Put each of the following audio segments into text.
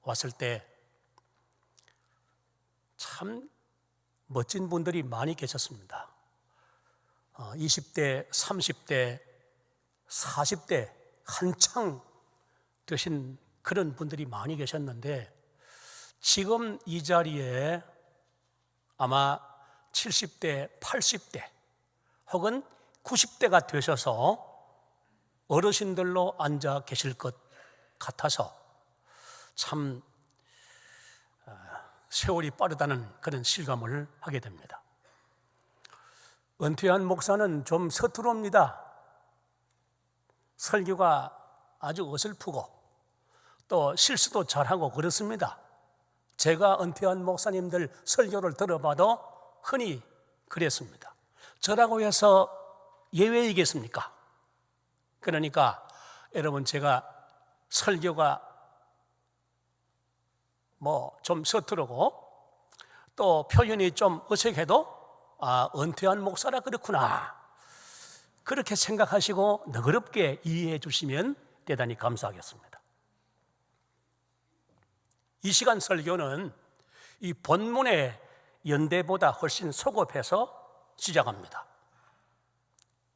왔을 때 참 멋진 분들이 많이 계셨습니다. 20대, 30대, 40대 한창 되신 그런 분들이 많이 계셨는데 지금 이 자리에 아마 70대, 80대 혹은 90대가 되셔서 어르신들로 앉아 계실 것 같아서 참 세월이 빠르다는 그런 실감을 하게 됩니다. 은퇴한 목사는 좀 서투릅니다. 설교가 아주 어설프고 또 실수도 잘하고 그렇습니다. 제가 은퇴한 목사님들 설교를 들어봐도 흔히 그랬습니다. 저라고 해서 예외이겠습니까? 그러니까 여러분, 제가 설교가 좀 서투르고 또 표현이 좀 어색해도 은퇴한 목사라 그렇구나, 그렇게 생각하시고 너그럽게 이해해 주시면 대단히 감사하겠습니다. 이 시간 설교는 이 본문의 연대보다 훨씬 소급해서 시작합니다.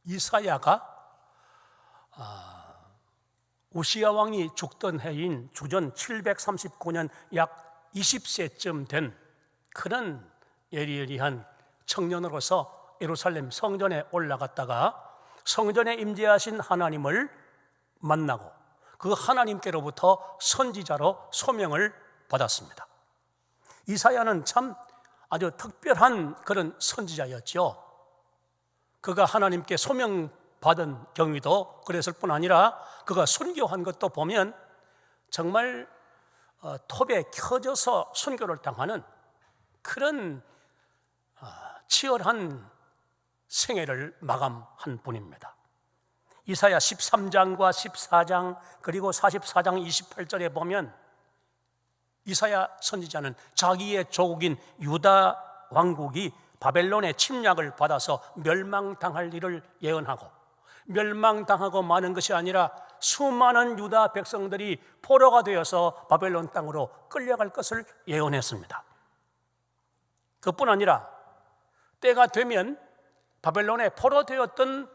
이사야가 우시야 왕이 죽던 해인 주전 739년 약 20세쯤 된 그런 예리한 청년으로서 예루살렘 성전에 올라갔다가 성전에 임재하신 하나님을 만나고 그 하나님께로부터 선지자로 소명을 받았습니다. 이사야는 참 아주 특별한 그런 선지자였죠. 그가 하나님께 소명받은 경위도 그랬을 뿐 아니라 그가 순교한 것도 보면 정말 톱에 켜져서 순교를 당하는 그런 치열한 생애를 마감한 분입니다. 이사야 13장과 14장 그리고 44장 28절에 보면 이사야 선지자는 자기의 조국인 유다 왕국이 바벨론의 침략을 받아서 멸망당할 일을 예언하고, 멸망당하고 마는 것이 아니라 수많은 유다 백성들이 포로가 되어서 바벨론 땅으로 끌려갈 것을 예언했습니다. 그뿐 아니라 때가 되면 바벨론에 포로되었던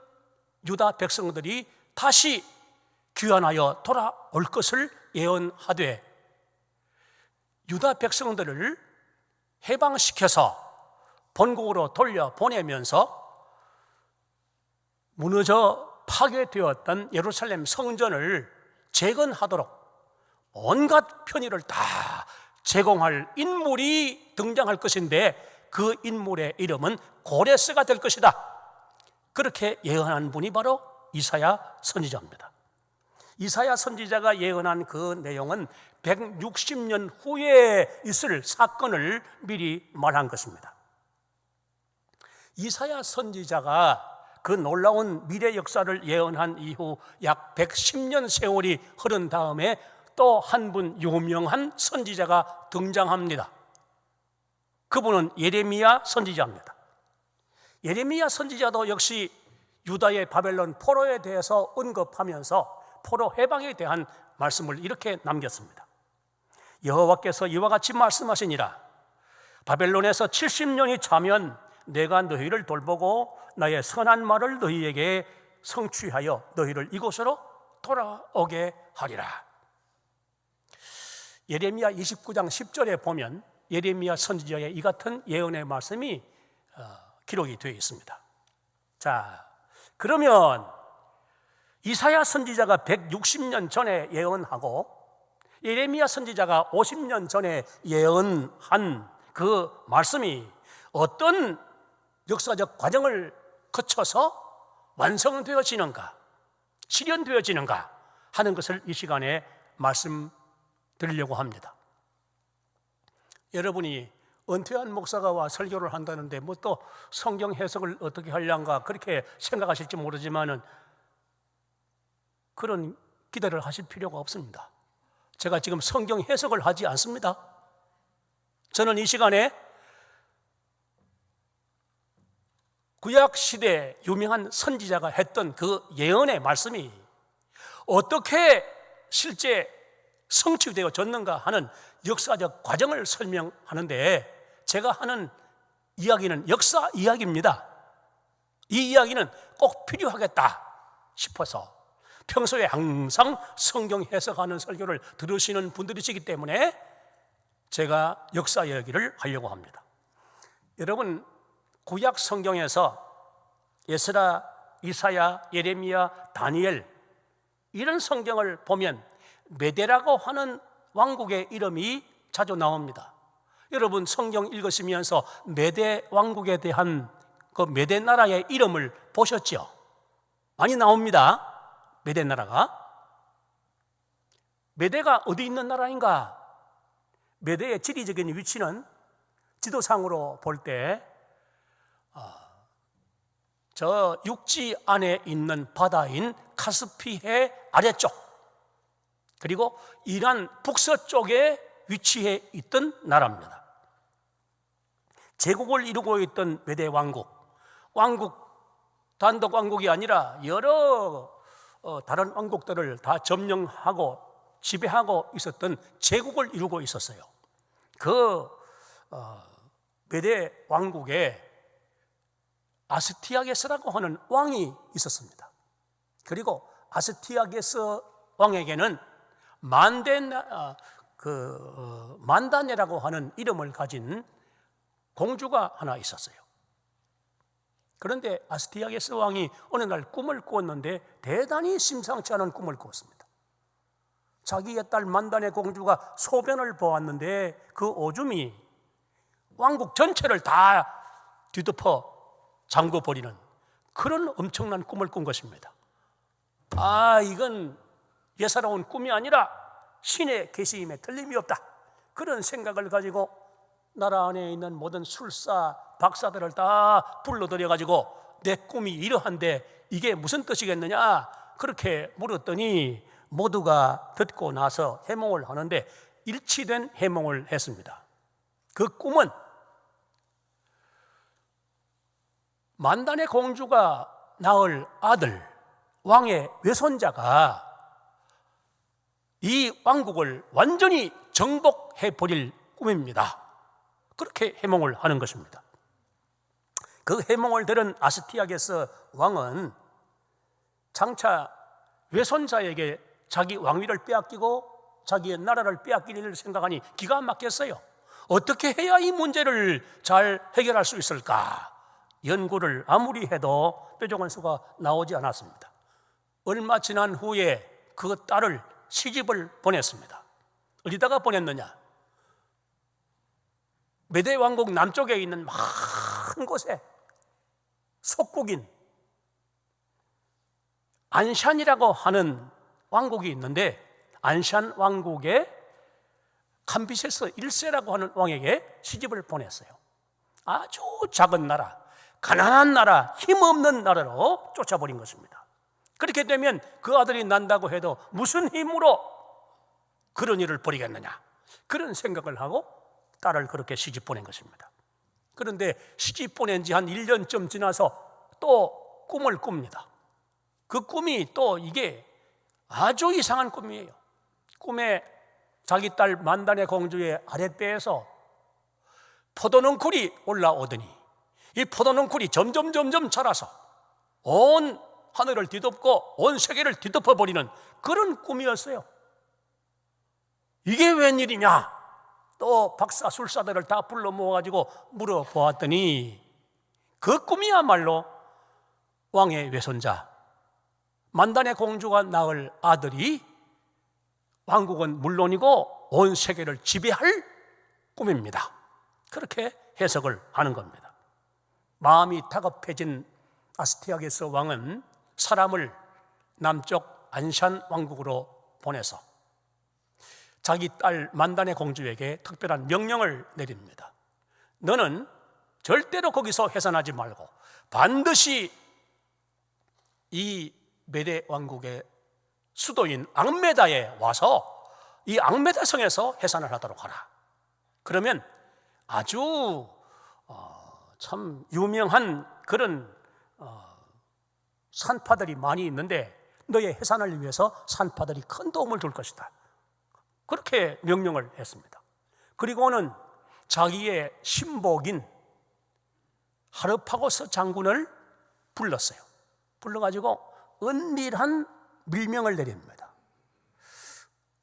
유다 백성들이 다시 귀환하여 돌아올 것을 예언하되, 유다 백성들을 해방시켜서 본국으로 돌려보내면서 무너져 파괴되었던 예루살렘 성전을 재건하도록 온갖 편의를 다 제공할 인물이 등장할 것인데 그 인물의 이름은 고레스가 될 것이다, 그렇게 예언한 분이 바로 이사야 선지자입니다. 이사야 선지자가 예언한 그 내용은 160년 후에 있을 사건을 미리 말한 것입니다. 이사야 선지자가 그 놀라운 미래 역사를 예언한 이후 약 110년 세월이 흐른 다음에 또 한 분 유명한 선지자가 등장합니다. 그분은 예레미야 선지자입니다. 예레미야 선지자도 역시 유다의 바벨론 포로에 대해서 언급하면서 포로 해방에 대한 말씀을 이렇게 남겼습니다. 여호와께서 이와 같이 말씀하시니라. 바벨론에서 70년이 차면 내가 너희를 돌보고 나의 선한 말을 너희에게 성취하여 너희를 이곳으로 돌아오게 하리라. 예레미야 29장 10절에 보면 예레미야 선지자의 이 같은 예언의 말씀이 기록이 되어 있습니다. 자, 그러면 이사야 선지자가 160년 전에 예언하고 예레미야 선지자가 50년 전에 예언한 그 말씀이 어떤 역사적 과정을 거쳐서 완성되어지는가, 실현되어지는가 하는 것을 이 시간에 말씀드리려고 합니다. 여러분이 은퇴한 목사가 와 설교를 한다는데 뭐 또 성경 해석을 어떻게 하려는가 그렇게 생각하실지 모르지만은 그런 기대를 하실 필요가 없습니다. 제가 지금 성경 해석을 하지 않습니다. 저는 이 시간에 구약시대 유명한 선지자가 했던 그 예언의 말씀이 어떻게 실제 성취되어졌는가 하는 역사적 과정을 설명하는데, 제가 하는 이야기는 역사 이야기입니다. 이 이야기는 꼭 필요하겠다 싶어서 평소에 항상 성경 해석하는 설교를 들으시는 분들이시기 때문에 제가 역사 이야기를 하려고 합니다. 여러분, 구약 성경에서 에스라, 이사야, 예레미야, 다니엘 이런 성경을 보면 메대라고 하는 왕국의 이름이 자주 나옵니다. 여러분, 성경 읽으시면서 메대 왕국에 대한 그 메대 나라의 이름을 보셨죠? 많이 나옵니다. 메대 나라가. 메대가 어디 있는 나라인가? 메대의 지리적인 위치는 지도상으로 볼 때 저 육지 안에 있는 바다인 카스피해 아래쪽, 그리고 이란 북서쪽에 위치해 있던 나라입니다. 제국을 이루고 있던 메대 왕국, 단독 왕국이 아니라 여러 다른 왕국들을 다 점령하고 지배하고 있었던 제국을 이루고 있었어요. 그 메대 왕국에 아스티아게스라고 하는 왕이 있었습니다. 그리고 아스티아게스 왕에게는 만다네라고 하는 이름을 가진 공주가 하나 있었어요. 그런데 아스티아게스 왕이 어느 날 꿈을 꾸었는데 대단히 심상치 않은 꿈을 꾸었습니다. 자기의 딸 만다네 공주가 소변을 보았는데 그 오줌이 왕국 전체를 다 뒤덮어 잠궈버리는 그런 엄청난 꿈을 꾼 것입니다. 이건 예사로운 꿈이 아니라 신의 계시임에 틀림이 없다, 그런 생각을 가지고 나라 안에 있는 모든 술사, 박사들을 다 불러들여가지고 내 꿈이 이러한데 이게 무슨 뜻이겠느냐 그렇게 물었더니 모두가 듣고 나서 해몽을 하는데 일치된 해몽을 했습니다. 그 꿈은 만다네 공주가 낳을 아들, 왕의 외손자가 이 왕국을 완전히 정복해 버릴 꿈입니다. 그렇게 해몽을 하는 것입니다. 그 해몽을 들은 아스티아게스 왕은 장차 외손자에게 자기 왕위를 빼앗기고 자기의 나라를 빼앗길 일을 생각하니 기가 막혔어요. 어떻게 해야 이 문제를 잘 해결할 수 있을까? 연구를 아무리 해도 뾰족한 수가 나오지 않았습니다. 얼마 지난 후에 그 딸을 시집을 보냈습니다. 어디다가 보냈느냐? 메대 왕국 남쪽에 있는 많은 곳에 속국인 안샨이라고 하는 왕국이 있는데, 안샨 왕국의 캄비세스 1세라고 하는 왕에게 시집을 보냈어요. 아주 작은 나라, 가난한 나라, 힘없는 나라로 쫓아버린 것입니다. 그렇게 되면 그 아들이 난다고 해도 무슨 힘으로 그런 일을 벌이겠느냐, 그런 생각을 하고 딸을 그렇게 시집 보낸 것입니다. 그런데 시집 보낸 지 한 1년쯤 지나서 또 꿈을 꿉니다. 그 꿈이 또 이게 아주 이상한 꿈이에요. 꿈에 자기 딸 만다네 공주의 아랫배에서 포도농쿨이 올라오더니 이 포도농쿨이 점점 자라서 온 하늘을 뒤덮고 온 세계를 뒤덮어버리는 그런 꿈이었어요. 이게 웬일이냐? 또 박사 술사들을 다 불러 모아가지고 물어보았더니 그 꿈이야말로 왕의 외손자 만다네 공주가 낳을 아들이 왕국은 물론이고 온 세계를 지배할 꿈입니다. 그렇게 해석을 하는 겁니다. 마음이 다급해진 아스티아게스 왕은 사람을 남쪽 안샨 왕국으로 보내서 자기 딸 만다네 공주에게 특별한 명령을 내립니다. 너는 절대로 거기서 해산하지 말고 반드시 이 메대 왕국의 수도인 앙메다에 와서 이 앙메다 성에서 해산을 하도록 하라. 그러면 아주 참 유명한 그런 산파들이 많이 있는데 너의 해산을 위해서 산파들이 큰 도움을 줄 것이다. 그렇게 명령을 했습니다. 그리고는 자기의 신복인 하르파고스 장군을 불렀어요. 불러가지고 은밀한 밀명을 내립니다.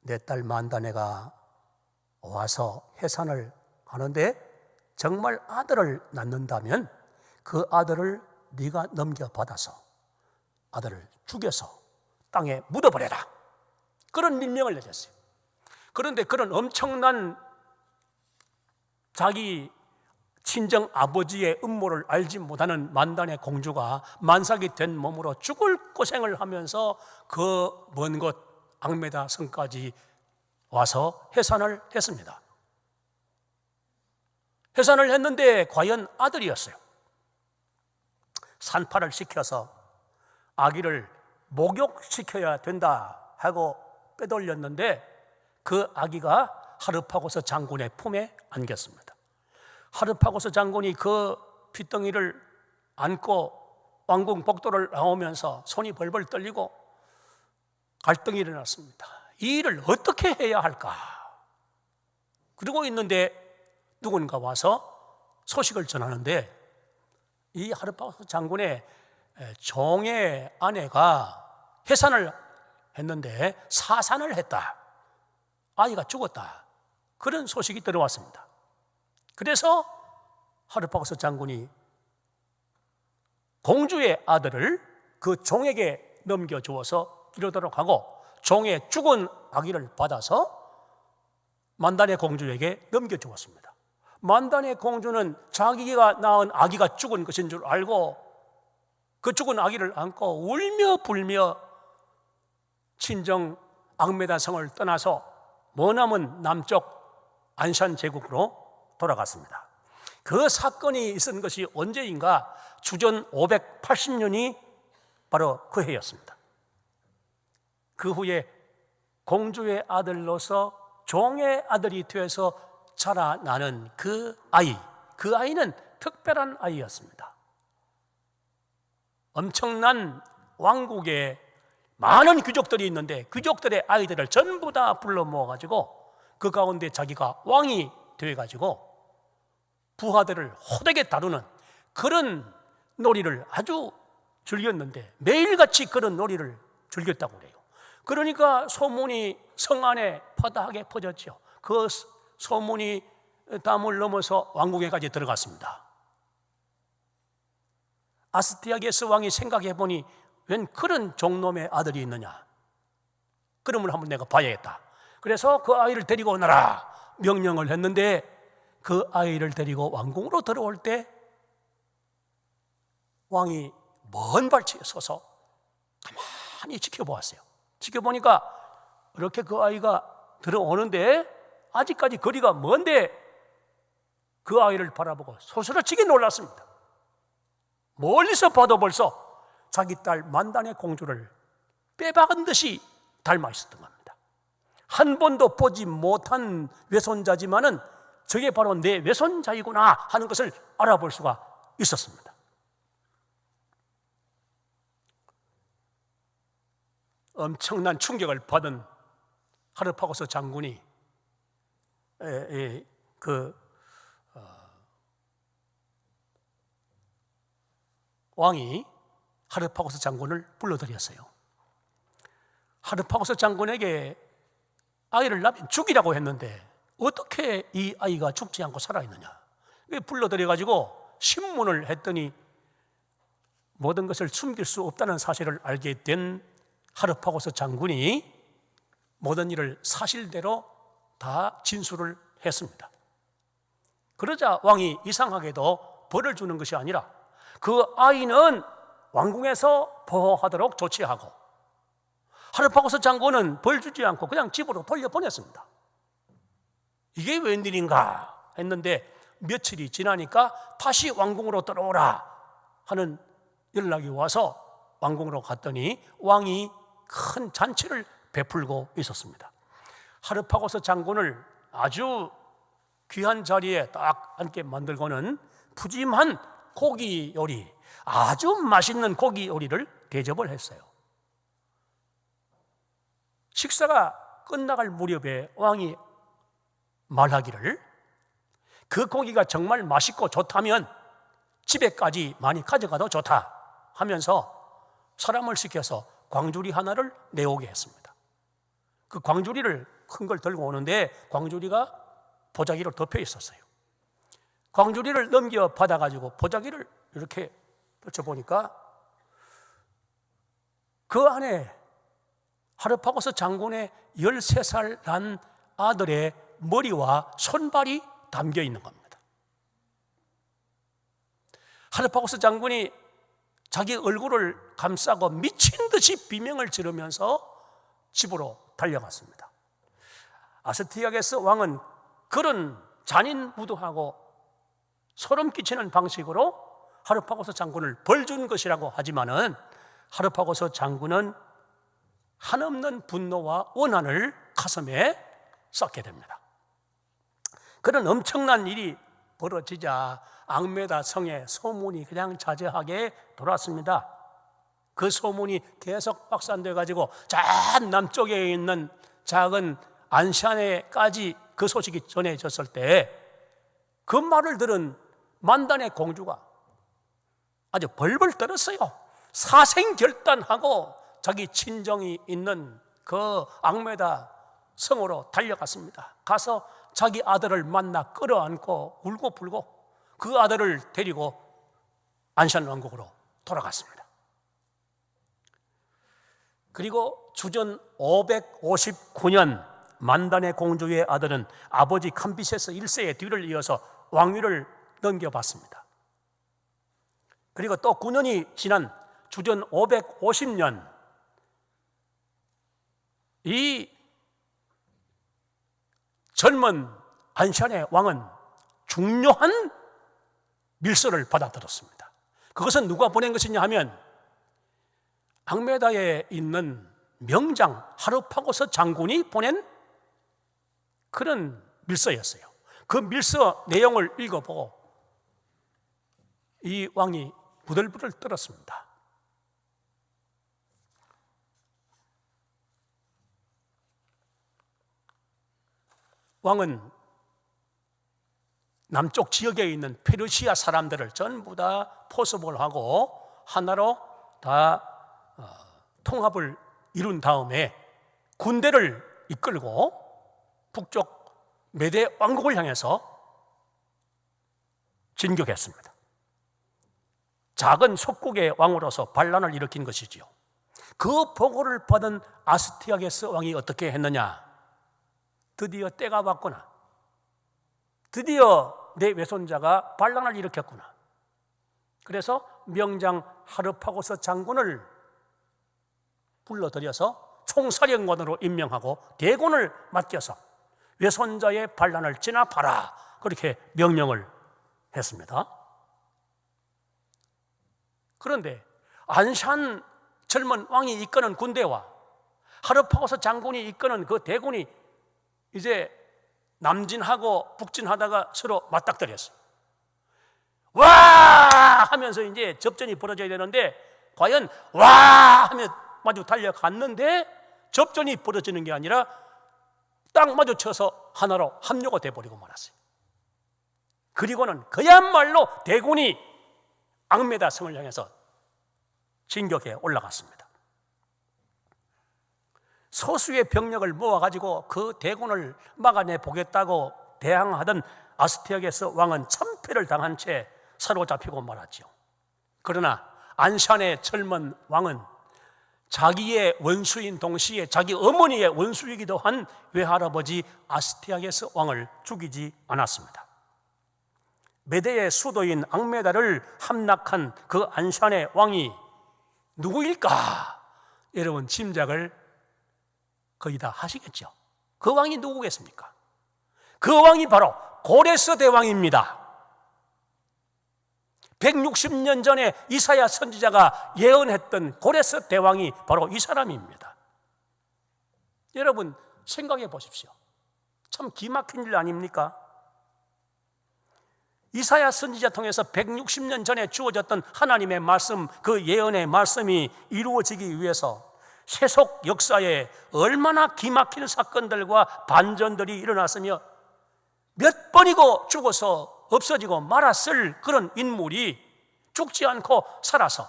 내 딸 만다네가 와서 해산을 하는데 정말 아들을 낳는다면 그 아들을 네가 넘겨받아서 아들을 죽여서 땅에 묻어버려라. 그런 밀명을 내렸어요. 그런데 그런 엄청난 자기 친정 아버지의 음모를 알지 못하는 만다네 공주가 만삭이 된 몸으로 죽을 고생을 하면서 그 먼 곳 앙메다 성까지 와서 해산을 했습니다. 해산을 했는데 과연 아들이었어요. 산파를 시켜서 아기를 목욕시켜야 된다 하고 빼돌렸는데 그 아기가 하르파고스 장군의 품에 안겼습니다. 하르파고스 장군이 그 핏덩이를 안고 왕궁 복도를 나오면서 손이 벌벌 떨리고 갈등이 일어났습니다. 이 일을 어떻게 해야 할까? 그러고 있는데 누군가 와서 소식을 전하는데 이 하르파고스 장군의 종의 아내가 해산을 했는데 사산을 했다. 아이가 죽었다. 그런 소식이 들어왔습니다. 그래서 하르파고스 장군이 공주의 아들을 그 종에게 넘겨주어서 기르도록 하고 종의 죽은 아기를 받아서 만다네 공주에게 넘겨주었습니다. 만다네 공주는 자기가 낳은 아기가 죽은 것인 줄 알고 그 죽은 아기를 안고 울며 불며 친정 앙메다 성을 떠나서 머나먼 남쪽 안산 제국으로 돌아갔습니다. 그 사건이 있은 것이 언제인가? 주전 580년이 바로 그 해였습니다. 그 후에 공주의 아들로서 종의 아들이 되어서 자라나는 그 아이는 특별한 아이였습니다. 엄청난 왕국에 많은 귀족들이 있는데 귀족들의 아이들을 전부 다 불러 모아가지고 그 가운데 자기가 왕이 되어가지고 부하들을 호되게 다루는 그런 놀이를 아주 즐겼는데 매일같이 그런 놀이를 즐겼다고 그래요. 그러니까 소문이 성 안에 파다하게 퍼졌죠. 그 소문이 담을 넘어서 왕궁에까지 들어갔습니다. 아스티아게스 왕이 생각해 보니 웬 그런 종놈의 아들이 있느냐? 그러면 한번 내가 봐야겠다. 그래서 그 아이를 데리고 오너라 명령을 했는데 그 아이를 데리고 왕궁으로 들어올 때 왕이 먼 발치에 서서 가만히 지켜보았어요. 지켜보니까 이렇게 그 아이가 들어오는데 아직까지 거리가 먼데 그 아이를 바라보고 소스라치게 놀랐습니다. 멀리서 봐도 벌써 자기 딸 만다네 공주를 빼박은 듯이 닮아 있었던 겁니다. 한 번도 보지 못한 외손자지만은 저게 바로 내 외손자이구나 하는 것을 알아볼 수가 있었습니다. 엄청난 충격을 받은 하르파고스 장군이 왕이 하르파고스 장군을 불러들였어요. 하르파고스 장군에게 아이를 낳으면 죽이라고 했는데 어떻게 이 아이가 죽지 않고 살아있느냐? 불러들여가지고 신문을 했더니 모든 것을 숨길 수 없다는 사실을 알게 된 하르파고스 장군이 모든 일을 사실대로 다 진술을 했습니다. 그러자 왕이 이상하게도 벌을 주는 것이 아니라 그 아이는 왕궁에서 보호하도록 조치하고 하르파고스 장군은 벌 주지 않고 그냥 집으로 돌려보냈습니다. 이게 웬일인가 했는데 며칠이 지나니까 다시 왕궁으로 들어오라 하는 연락이 와서 왕궁으로 갔더니 왕이 큰 잔치를 베풀고 있었습니다. 하르파고스 장군을 아주 귀한 자리에 딱 앉게 만들고는 푸짐한 고기 요리, 아주 맛있는 고기 요리를 대접을 했어요. 식사가 끝나갈 무렵에 왕이 말하기를 그 고기가 정말 맛있고 좋다면 집에까지 많이 가져가도 좋다 하면서 사람을 시켜서 광주리 하나를 내오게 했습니다. 그 광주리를 큰 걸 들고 오는데 광주리가 보자기로 덮여 있었어요. 광주리를 넘겨 받아가지고 보자기를 이렇게 펼쳐보니까 그 안에 하르파고스 장군의 13살 난 아들의 머리와 손발이 담겨 있는 겁니다. 하르파고스 장군이 자기 얼굴을 감싸고 미친 듯이 비명을 지르면서 집으로 달려갔습니다. 아스티아게스 왕은 그런 잔인무도하고 소름 끼치는 방식으로 하르파고스 장군을 벌준 것이라고 하지만은 하르파고스 장군은 한없는 분노와 원한을 가슴에 쌓게 됩니다. 그런 엄청난 일이 벌어지자 앙메다 성에 소문이 그냥 자자하게 돌았습니다. 그 소문이 계속 확산돼 가지고 저 남쪽에 있는 작은 안샨에까지 그 소식이 전해졌을 때 그 말을 들은 만단의 공주가 아주 벌벌 떨었어요. 사생결단하고 자기 친정이 있는 그 앙메다 성으로 달려갔습니다. 가서 자기 아들을 만나 끌어안고 울고 불고 그 아들을 데리고 안샨 왕국으로 돌아갔습니다. 그리고 주전 559년 만단의 공주의 아들은 아버지 캄비세스 1세의 뒤를 이어서 왕위를 넘겨받습니다. 그리고 또 9년이 지난 주전 550년 이 젊은 안샨의 왕은 중요한 밀서를 받아들었습니다. 그것은 누가 보낸 것이냐 하면 앙메다에 있는 명장 하르파고스 장군이 보낸 그런 밀서였어요. 그 밀서 내용을 읽어보고 이 왕이 부들부들 떨었습니다. 왕은 남쪽 지역에 있는 페르시아 사람들을 전부 다 포섭을 하고 하나로 다 통합을 이룬 다음에 군대를 이끌고 북쪽 메데 왕국을 향해서 진격했습니다. 작은 속국의 왕으로서 반란을 일으킨 것이지요. 그 보고를 받은 아스티아게스 왕이 어떻게 했느냐? 드디어 때가 왔구나. 드디어 내 외손자가 반란을 일으켰구나. 그래서 명장 하르파고스 장군을 불러들여서 총사령관으로 임명하고 대군을 맡겨서 외손자의 반란을 진압하라, 그렇게 명령을 했습니다. 그런데 안샨 젊은 왕이 이끄는 군대와 하르파고스 장군이 이끄는 그 대군이 이제 남진하고 북진하다가 서로 맞닥뜨렸어요. 와 하면서 이제 접전이 벌어져야 되는데 과연 와 하며 마주 달려갔는데 접전이 벌어지는 게 아니라 딱 마주쳐서 하나로 합류가 돼버리고 말았어요. 그리고는 그야말로 대군이 앙메다 성을 향해서 진격해 올라갔습니다. 소수의 병력을 모아가지고 그 대군을 막아내 보겠다고 대항하던 아스티아게스 왕은 참패를 당한 채 사로잡히고 말았죠. 그러나 안샨의 젊은 왕은 자기의 원수인 동시에 자기 어머니의 원수이기도 한 외할아버지 아스티아게스 왕을 죽이지 않았습니다. 메대의 수도인 앙메다를 함락한 그 안샨의 왕이 누구일까? 여러분 짐작을 거의 다 하시겠죠. 그 왕이 누구겠습니까? 그 왕이 바로 고레스 대왕입니다. 160년 전에 이사야 선지자가 예언했던 고레스 대왕이 바로 이 사람입니다. 여러분 생각해 보십시오. 참 기막힌 일 아닙니까? 이사야 선지자 통해서 160년 전에 주어졌던 하나님의 말씀, 그 예언의 말씀이 이루어지기 위해서 세속 역사에 얼마나 기막힌 사건들과 반전들이 일어났으며 몇 번이고 죽어서 없어지고 말았을 그런 인물이 죽지 않고 살아서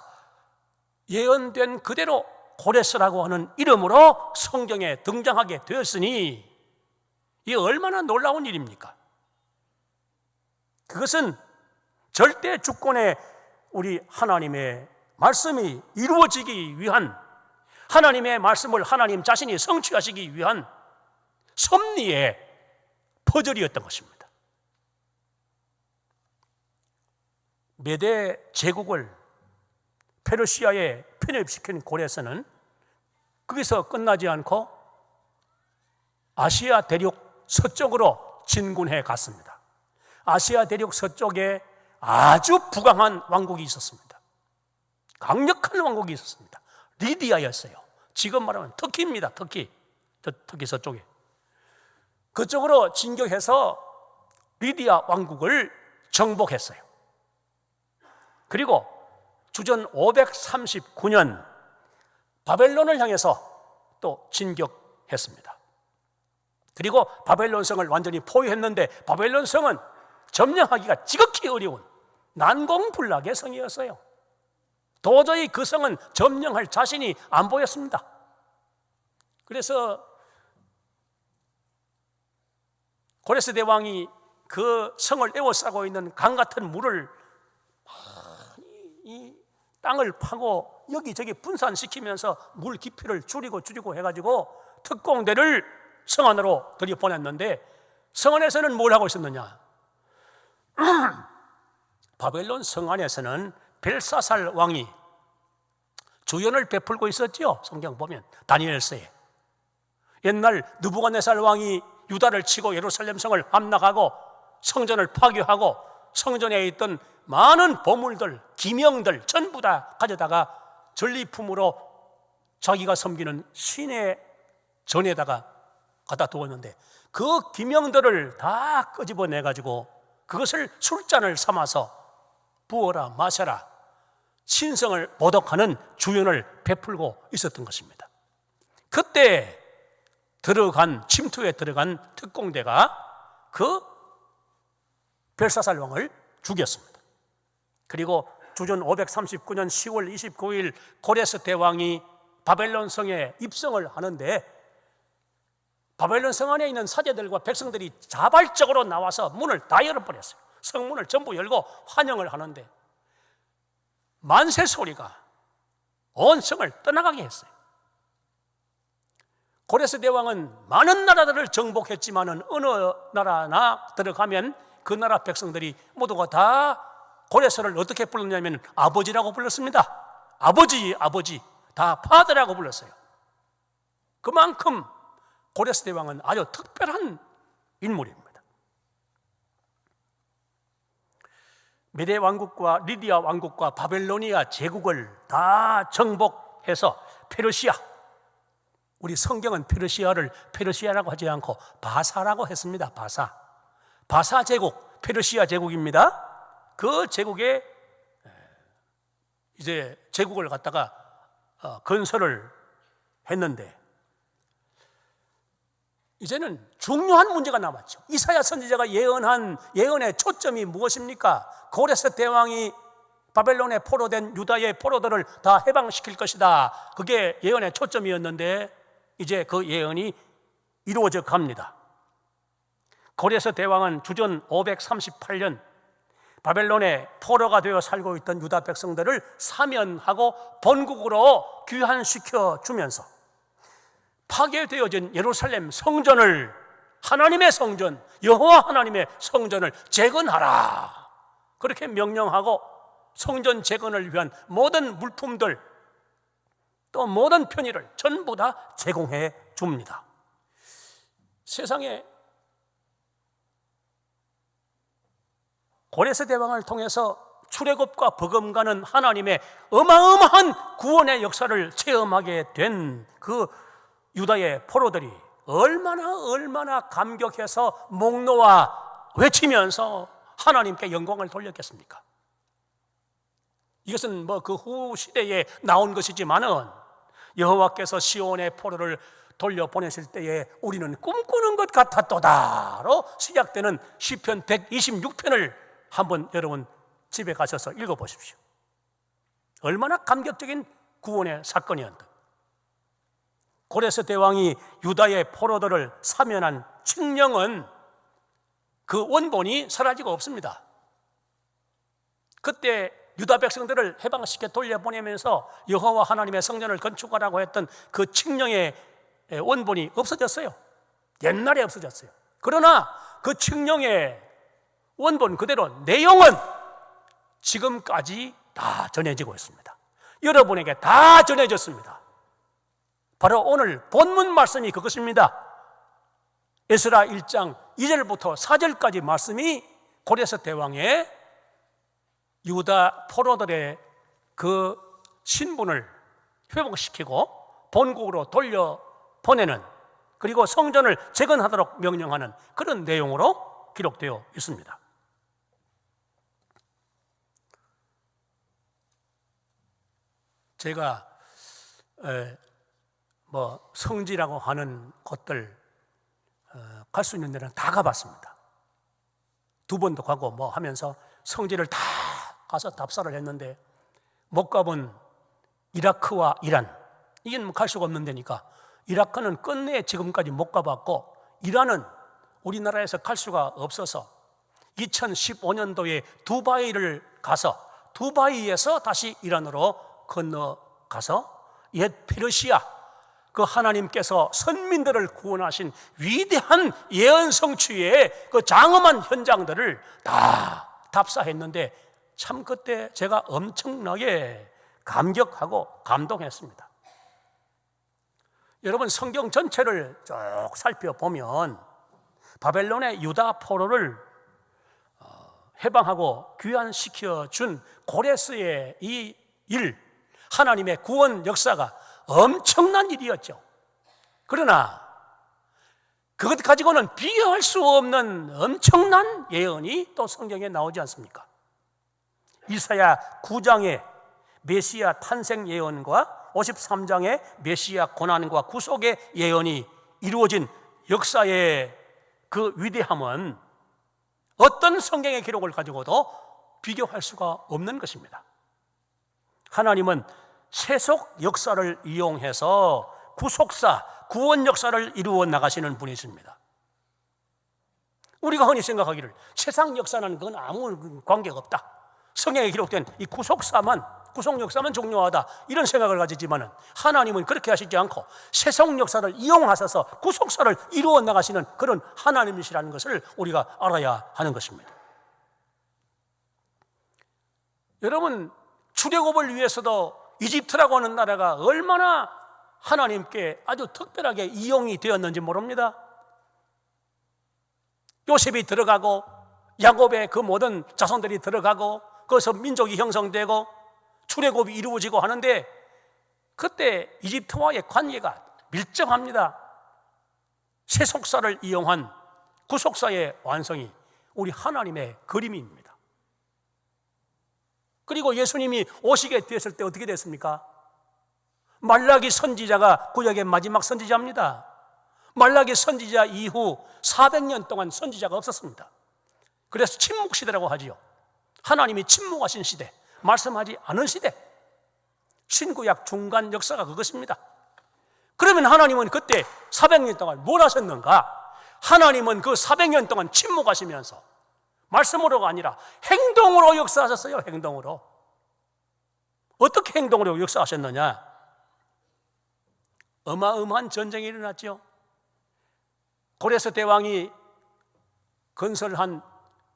예언된 그대로 고레스라고 하는 이름으로 성경에 등장하게 되었으니 이게 얼마나 놀라운 일입니까? 그것은 절대 주권의 우리 하나님의 말씀이 이루어지기 위한, 하나님의 말씀을 하나님 자신이 성취하시기 위한 섭리의 퍼즐이었던 것입니다. 메대 제국을 페르시아에 편입시킨 고레스는 거기서 끝나지 않고 아시아 대륙 서쪽으로 진군해 갔습니다. 아시아 대륙 서쪽에 아주 부강한 왕국이 있었습니다. 강력한 왕국이 있었습니다. 리디아였어요. 지금 말하면 터키입니다. 터키 서쪽에. 그쪽으로 진격해서 리디아 왕국을 정복했어요. 그리고 주전 539년 바벨론을 향해서 또 진격했습니다. 그리고 바벨론 성을 완전히 포위했는데 바벨론 성은 점령하기가 지극히 어려운 난공불락의 성이었어요. 도저히 그 성은 점령할 자신이 안 보였습니다. 그래서 고레스 대왕이 그 성을 에워싸고 있는 강 같은 물을 이 땅을 파고 여기저기 분산시키면서 물 깊이를 줄이고 해가지고 특공대를 성 안으로 들여보냈는데 성 안에서는 뭘 하고 있었느냐? 바벨론 성 안에서는 벨사살 왕이 주연을 베풀고 있었죠. 성경 보면 다니엘서에 옛날 느부갓네살 왕이 유다를 치고 예루살렘 성을 함락하고 성전을 파괴하고 성전에 있던 많은 보물들, 기명들 전부 다 가져다가 전리품으로 자기가 섬기는 신의 전에다가 갖다 두었는데 그 기명들을 다 끄집어내가지고 그것을 술잔을 삼아서 부어라 마셔라 신성을 모독하는 주연을 베풀고 있었던 것입니다. 그때 침투에 들어간 특공대가 그 벨사살 왕을 죽였습니다. 그리고 주전 539년 10월 29일 고레스 대왕이 바벨론 성에 입성을 하는데 바벨론 성 안에 있는 사제들과 백성들이 자발적으로 나와서 문을 다 열어버렸어요. 성문을 전부 열고 환영을 하는데 만세 소리가 온 성을 떠나가게 했어요. 고레스 대왕은 많은 나라들을 정복했지만은 어느 나라나 들어가면 그 나라 백성들이 모두가 다 고레스를 어떻게 불렀냐면 아버지라고 불렀습니다. 아버지 다 파더라고 불렀어요. 그만큼 고레스 대왕은 아주 특별한 인물입니다. 메대 왕국과 리디아 왕국과 바벨로니아 제국을 다 정복해서 페르시아, 우리 성경은 페르시아를 페르시아라고 하지 않고 바사라고 했습니다. 바사 제국, 페르시아 제국입니다. 그 제국에 이제 제국을 갖다가 건설을 했는데 이제는 중요한 문제가 남았죠. 이사야 선지자가 예언한 예언의 초점이 무엇입니까? 고레스 대왕이 바벨론에 포로된 유다의 포로들을 다 해방시킬 것이다. 그게 예언의 초점이었는데 이제 그 예언이 이루어져 갑니다. 고레스 대왕은 주전 538년 바벨론에 포로가 되어 살고 있던 유다 백성들을 사면하고 본국으로 귀환시켜 주면서 파괴되어진 예루살렘 성전을, 하나님의 성전, 여호와 하나님의 성전을 재건하라 그렇게 명령하고 성전 재건을 위한 모든 물품들 또 모든 편의를 전부 다 제공해 줍니다. 세상에 고레스 대왕을 통해서 출애굽과 버금가는 하나님의 어마어마한 구원의 역사를 체험하게 된 그 유다의 포로들이 얼마나 감격해서 목 놓아 외치면서 하나님께 영광을 돌렸겠습니까? 이것은 그 후 시대에 나온 것이지만은 여호와께서 시온의 포로를 돌려보내실 때에 우리는 꿈꾸는 것 같았도다로 시작되는 시편 126편을 한번 여러분 집에 가셔서 읽어보십시오. 얼마나 감격적인 구원의 사건이었다. 고레스 대왕이 유다의 포로들을 사면한 칙령은 그 원본이 사라지고 없습니다. 그때 유다 백성들을 해방시켜 돌려보내면서 여호와 하나님의 성전을 건축하라고 했던 그 칙령의 원본이 없어졌어요. 옛날에 없어졌어요. 그러나 그 칙령의 원본 그대로 내용은 지금까지 다 전해지고 있습니다. 여러분에게 다 전해졌습니다. 바로 오늘 본문 말씀이 그것입니다. 에스라 1장 2절부터 4절까지 말씀이 고레스 대왕의 유다 포로들의 그 신분을 회복시키고 본국으로 돌려보내는, 그리고 성전을 재건하도록 명령하는 그런 내용으로 기록되어 있습니다. 제가 성지라고 하는 곳들 갈 수 있는 데는 다 가봤습니다. 2번도 가고 하면서 성지를 다 가서 답사를 했는데 못 가본 이라크와 이란, 이게 갈 수가 없는 데니까 이라크는 끝내 지금까지 못 가봤고, 이란은 우리나라에서 갈 수가 없어서 2015년도에 두바이를 가서 두바이에서 다시 이란으로 건너가서 옛 페르시아, 그 하나님께서 선민들을 구원하신 위대한 예언 성취의 그 장엄한 현장들을 다 답사했는데 참 그때 제가 엄청나게 감격하고 감동했습니다. 여러분, 성경 전체를 쭉 살펴보면 바벨론의 유다 포로를 해방하고 귀환시켜 준 고레스의 이 일, 하나님의 구원 역사가 엄청난 일이었죠. 그러나 그것 가지고는 비교할 수 없는 엄청난 예언이 또 성경에 나오지 않습니까? 이사야 9장의 메시아 탄생 예언과 53장의 메시아 고난과 구속의 예언이 이루어진 역사의 그 위대함은 어떤 성경의 기록을 가지고도 비교할 수가 없는 것입니다. 하나님은 세속 역사를 이용해서 구속사, 구원 역사를 이루어 나가시는 분이십니다. 우리가 흔히 생각하기를 세상 역사는 그건 아무 관계가 없다, 성경에 기록된 이 구속사만, 구속 역사만 중요하다, 이런 생각을 가지지만은 하나님은 그렇게 하시지 않고 세속 역사를 이용하셔서 구속사를 이루어 나가시는 그런 하나님이시라는 것을 우리가 알아야 하는 것입니다. 여러분, 출애굽을 위해서도 이집트라고 하는 나라가 얼마나 하나님께 아주 특별하게 이용이 되었는지 모릅니다. 요셉이 들어가고 야곱의 그 모든 자손들이 들어가고 거기서 민족이 형성되고 출애굽이 이루어지고 하는데 그때 이집트와의 관계가 밀접합니다. 세속사를 이용한 구속사의 완성이 우리 하나님의 그림입니다. 그리고 예수님이 오시게 되었을 때 어떻게 됐습니까? 말라기 선지자가 구약의 마지막 선지자입니다. 말라기 선지자 이후 400년 동안 선지자가 없었습니다. 그래서 침묵시대라고 하지요. 하나님이 침묵하신 시대, 말씀하지 않은 시대, 신구약 중간 역사가 그것입니다. 그러면 하나님은 그때 400년 동안 뭘 하셨는가? 하나님은 그 400년 동안 침묵하시면서 말씀으로가 아니라 행동으로 역사하셨어요. 행동으로. 어떻게 행동으로 역사하셨느냐? 어마어마한 전쟁이 일어났죠. 고레스 대왕이 건설한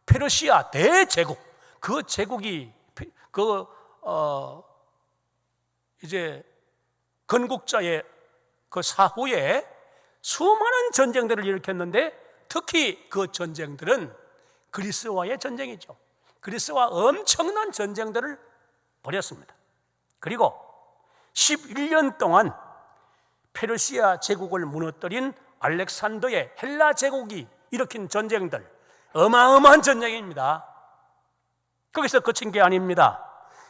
페르시아 대제국, 그 제국이 이제 건국자의 그 사후에 수많은 전쟁들을 일으켰는데 특히 그 전쟁들은 그리스와의 전쟁이죠. 그리스와 엄청난 전쟁들을 벌였습니다. 그리고 11년 동안 페르시아 제국을 무너뜨린 알렉산더의 헬라 제국이 일으킨 전쟁들, 어마어마한 전쟁입니다. 거기서 그친 게 아닙니다.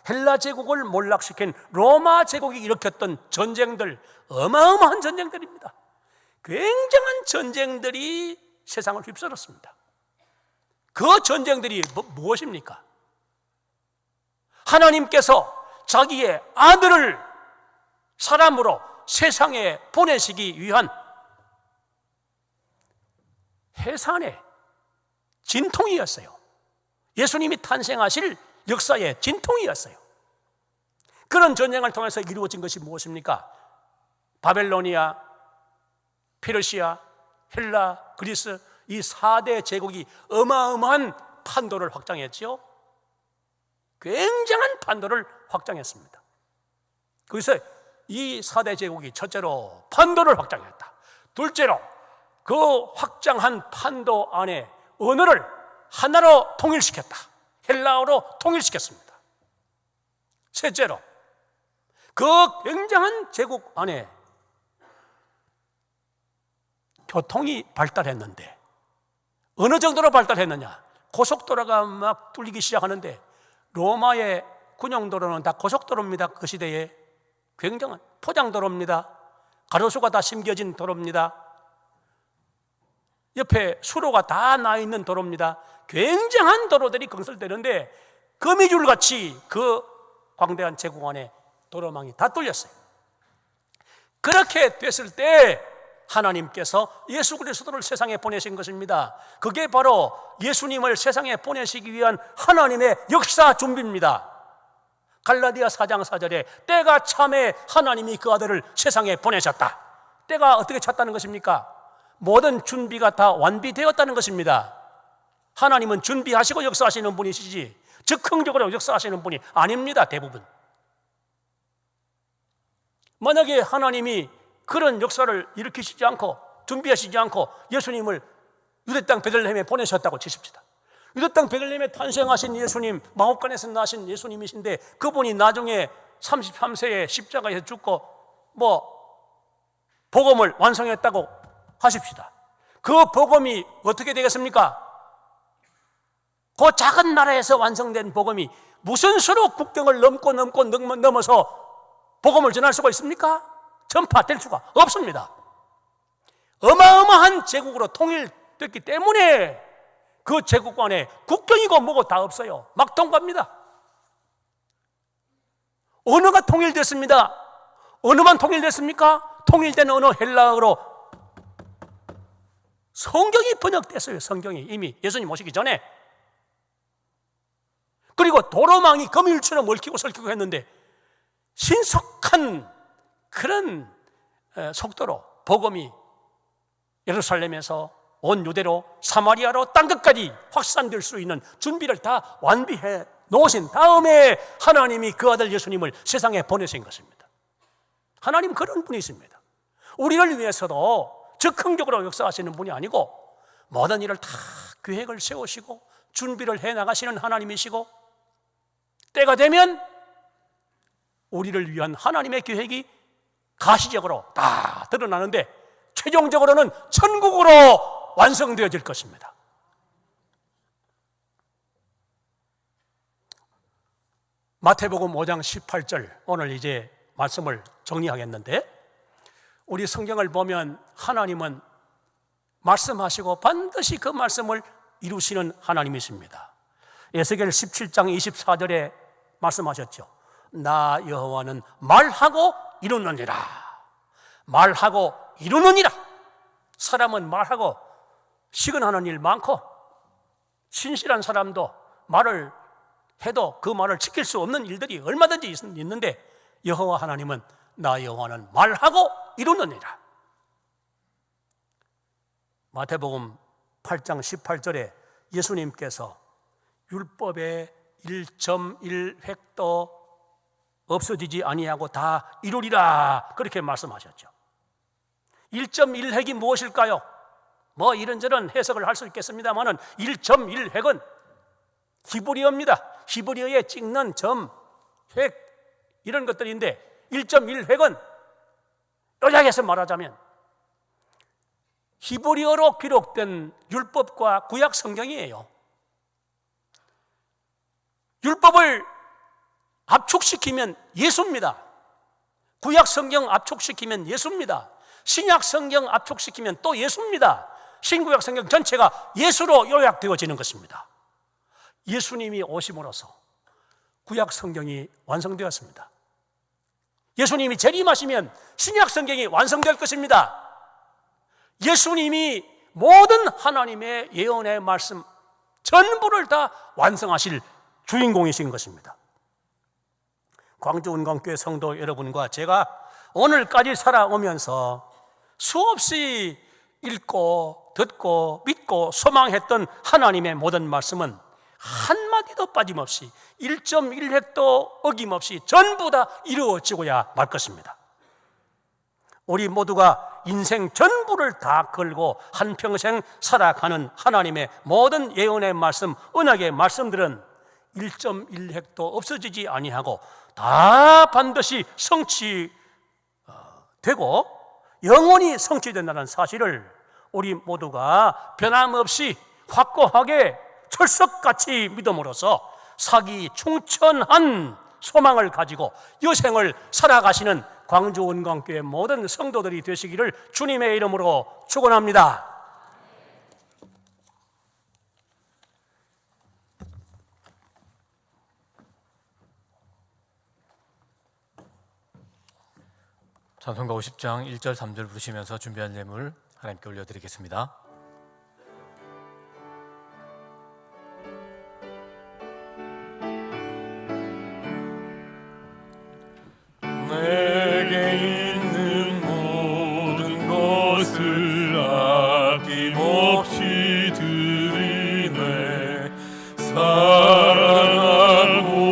헬라 제국을 몰락시킨 로마 제국이 일으켰던 전쟁들, 어마어마한 전쟁들입니다. 굉장한 전쟁들이 세상을 휩쓸었습니다. 그 전쟁들이 무엇입니까? 하나님께서 자기의 아들을 사람으로 세상에 보내시기 위한 해산의 진통이었어요. 예수님이 탄생하실 역사의 진통이었어요. 그런 전쟁을 통해서 이루어진 것이 무엇입니까? 바벨로니아, 페르시아, 헬라, 그리스, 이 4대 제국이 어마어마한 판도를 확장했죠. 굉장한 판도를 확장했습니다. 그래서 이 4대 제국이 첫째로 판도를 확장했다. 둘째로 그 확장한 판도 안에 언어를 하나로 통일시켰다. 헬라어로 통일시켰습니다. 셋째로 그 굉장한 제국 안에 교통이 발달했는데 어느 정도로 발달했느냐? 고속도로가 막 뚫리기 시작하는데 로마의 군용도로는 다 고속도로입니다. 그 시대에 굉장한 포장도로입니다. 가로수가 다 심겨진 도로입니다. 옆에 수로가 다 나 있는 도로입니다. 굉장한 도로들이 건설되는데 거미줄같이 그 광대한 제국 안에 도로망이 다 뚫렸어요. 그렇게 됐을 때 하나님께서 예수 그리스도를 세상에 보내신 것입니다. 그게 바로 예수님을 세상에 보내시기 위한 하나님의 역사 준비입니다. 갈라디아 4장 4절에 때가 참에 하나님이 그 아들을 세상에 보내셨다. 때가 어떻게 찼다는 것입니까? 모든 준비가 다 완비되었다는 것입니다. 하나님은 준비하시고 역사하시는 분이시지 즉흥적으로 역사하시는 분이 아닙니다. 대부분. 만약에 하나님이 그런 역사를 일으키시지 않고 준비하시지 않고 예수님을 유대 땅 베들레헴에 보내셨다고 치십시다. 유대 땅 베들레헴에 탄생하신 예수님, 마옥간에서 나신 예수님이신데 그분이 나중에 33세에 십자가에서 죽고 복음을 완성했다고 하십시다. 그 복음이 어떻게 되겠습니까? 그 작은 나라에서 완성된 복음이 무슨 수로 국경을 넘어서 복음을 전할 수가 있습니까? 전파될 수가 없습니다. 어마어마한 제국으로 통일됐기 때문에 그 제국 안에 국경이고 뭐고 다 없어요. 막 통과합니다. 언어가 통일됐습니다. 언어만 통일됐습니까? 통일된 언어 헬라어로 성경이 번역됐어요. 성경이 이미 예수님 오시기 전에. 그리고 도로망이 거미줄처럼 얽히고 설키고 했는데 신속한 그런 속도로 복음이 예루살렘에서 온 유대로 사마리아로 땅 끝까지 확산될 수 있는 준비를 다 완비해 놓으신 다음에 하나님이 그 아들 예수님을 세상에 보내신 것입니다. 하나님 그런 분이십니다. 우리를 위해서도 즉흥적으로 역사하시는 분이 아니고 모든 일을 다 계획을 세우시고 준비를 해나가시는 하나님이시고 때가 되면 우리를 위한 하나님의 계획이 가시적으로 다 드러나는데 최종적으로는 천국으로 완성되어질 것입니다. 마태복음 5장 18절 오늘 이제 말씀을 정리하겠는데 우리 성경을 보면 하나님은 말씀하시고 반드시 그 말씀을 이루시는 하나님이십니다. 에스겔 17장 24절에 말씀하셨죠. 나 여호와는 말하고 이루느니라. 말하고 이루느니라. 사람은 말하고 시근하는 일 많고 신실한 사람도 말을 해도 그 말을 지킬 수 없는 일들이 얼마든지 있는데 여호와 하나님은 나 여호와는 말하고 이루느니라. 마태복음 8장 18절에 예수님께서 율법의 1.1획도 없어지지 아니하고 다 이루리라 그렇게 말씀하셨죠. 1.1획이 무엇일까요? 이런저런 해석을 할 수 있겠습니다만은 1.1획은 히브리어입니다. 히브리어에 찍는 점, 획 이런 것들인데 1.1획은 요약해서 말하자면 히브리어로 기록된 율법과 구약 성경이에요. 율법을 압축시키면 예수입니다. 구약 성경 압축시키면 예수입니다. 신약 성경 압축시키면 또 예수입니다. 신구약 성경 전체가 예수로 요약되어지는 것입니다. 예수님이 오심으로써 구약 성경이 완성되었습니다. 예수님이 재림하시면 신약 성경이 완성될 것입니다. 예수님이 모든 하나님의 예언의 말씀 전부를 다 완성하실 주인공이신 것입니다. 광주 은광교회 성도 여러분과 제가 오늘까지 살아오면서 수없이 읽고 듣고 믿고 소망했던 하나님의 모든 말씀은 한마디도 빠짐없이 1.1획도 어김없이 전부 다 이루어지고야 말 것입니다. 우리 모두가 인생 전부를 다 걸고 한평생 살아가는 하나님의 모든 예언의 말씀, 언약의 말씀들은 1.1획도 없어지지 아니하고 다 반드시 성취되고 영원히 성취된다는 사실을 우리 모두가 변함없이 확고하게 철석같이 믿음으로써 사기 충천한 소망을 가지고 여생을 살아가시는 광주 은광교회 모든 성도들이 되시기를 주님의 이름으로 축원합니다. 찬송가 50장 1절 3절 부르시면서 준비한 예물 하나님께 올려드리겠습니다. 내